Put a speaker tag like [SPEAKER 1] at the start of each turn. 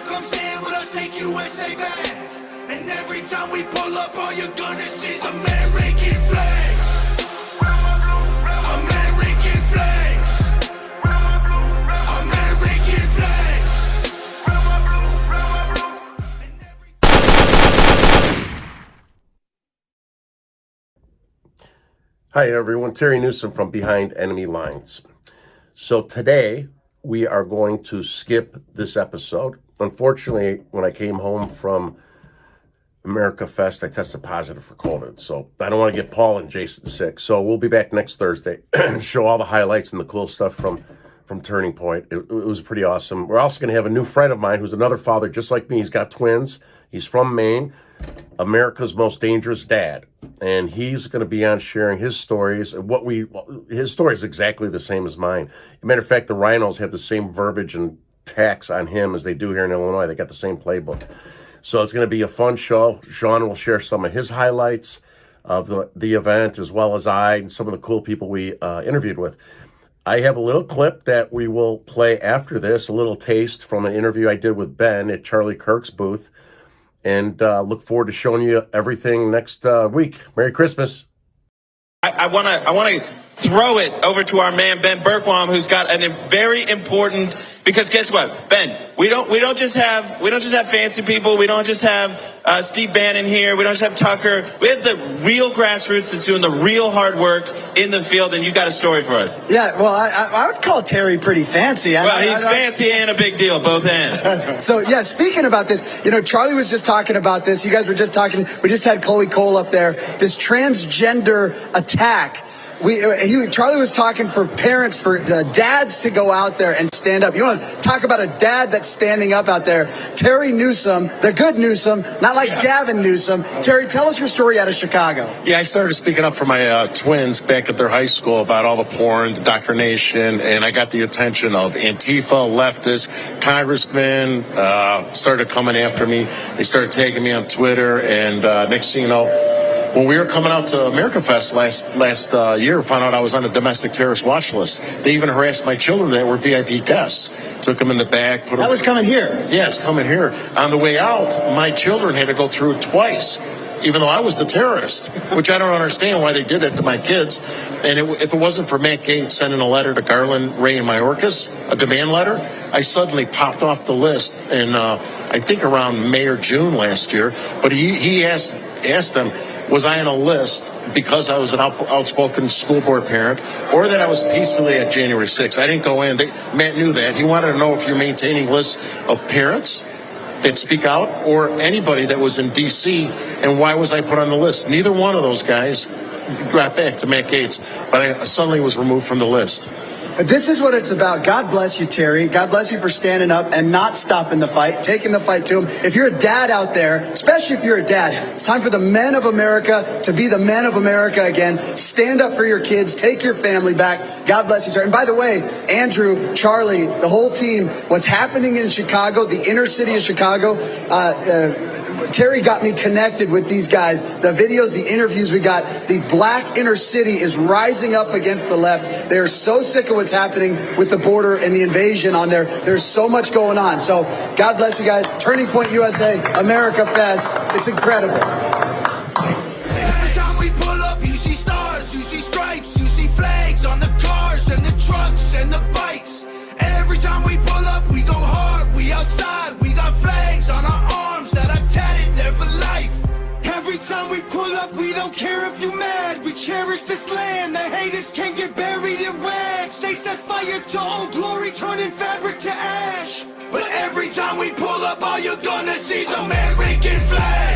[SPEAKER 1] enough, come stand with us, take USA back. And every time we pull up, all you're gonna see is American flags. American flags. American flags.
[SPEAKER 2] Hi everyone, Terry Newsom from Behind Enemy Lines. So today we are going to skip this episode. Unfortunately, when I came home from Americafest, I tested positive for COVID. So I don't want to get Paul and Jason sick. So we'll be back next Thursday and show all the highlights and the cool stuff from Turning Point. It was pretty awesome. We're also going to have a new friend of mine who's another father just like me. He's got twins. He's from Maine, America's most dangerous dad. And he's going to be on sharing his stories. His story is exactly the same as mine. As a matter of fact, the Rhinos have the same verbiage and tax on him as they do here in Illinois. They got the same playbook. So it's going to be a fun show. Sean will share some of his highlights of the event, as well as and some of the cool people we interviewed with. I have a little clip that we will play after this, a little taste from an interview I did with Ben at Charlie Kirk's booth. And look forward to showing you everything next week. Merry Christmas.
[SPEAKER 3] I want to throw it over to our man Ben Bergquam, who's got a very important. Because guess what, Ben? We don't just have fancy people. We don't just have Steve Bannon here. We don't just have Tucker. We have the real grassroots that's doing the real hard work in the field, and you got a story for us.
[SPEAKER 4] Yeah, well, I would call Terry pretty fancy.
[SPEAKER 3] He's fancy and a big deal, both ends.
[SPEAKER 4] So, yeah, speaking about this, Charlie was just talking about this. You guys were just talking. We just had Chloe Cole up there. This transgender attack. Charlie was talking for parents, for dads to go out there and stand up. You want to talk about a dad that's standing up out there? Terry Newsom, the good Newsom, not like Gavin Newsom. Terry, tell us your story out of Chicago.
[SPEAKER 5] Yeah, I started speaking up for my twins back at their high school about all the porn, the indoctrination, and I got the attention of Antifa, leftists, congressmen started coming after me. They started tagging me on Twitter, and next thing you know, when we were coming out to Americafest last year, found out I was on a domestic terrorist watch list. They even harassed my children that were VIP guests. Took them in the back.
[SPEAKER 4] That was coming here?
[SPEAKER 5] Yes, coming here. On the way out, my children had to go through it twice, even though I was the terrorist, which I don't understand why they did that to my kids. And if it wasn't for Matt Gaetz sending a letter to Garland, Ray, and Mayorkas, a demand letter, I suddenly popped off the list in, I think, around May or June last year. But he asked them, was I on a list because I was an outspoken school board parent, or that I was peacefully at January 6th? I didn't go in. Matt knew that. He wanted to know if you're maintaining lists of parents that speak out or anybody that was in D.C., and why was I put on the list? Neither one of those guys got back to Matt Gaetz, but I suddenly was removed from the list.
[SPEAKER 4] This is what it's about. God bless you, Terry. God bless you for standing up and not stopping the fight, taking the fight to him. If you're a dad out there, especially if you're a dad, it's time for the men of America to be the men of America again. Stand up for your kids. Take your family back. God bless you, sir. And by the way, Andrew, Charlie, the whole team, what's happening in Chicago, the inner city of Chicago, Terry got me connected with these guys. The videos, the interviews we got, the black inner city is rising up against the left. They're so sick of what's happening with the border and the invasion on there. There's so much going on. So God bless you guys. Turning Point USA, Americafest. It's incredible.
[SPEAKER 1] Every time we pull up, you see stars, you see stripes, you see flags on the cars and the trucks and the bikes. Every time we pull up, we go hard, we outside, we got flags on our arms that are tatted there for life. Every time we pull up, we don't care if you mad. We cherish this land. The haters can't get buried in rags. They set fire to Old Glory, turning fabric to ash. But every time we pull up, all you're gonna see is American flag.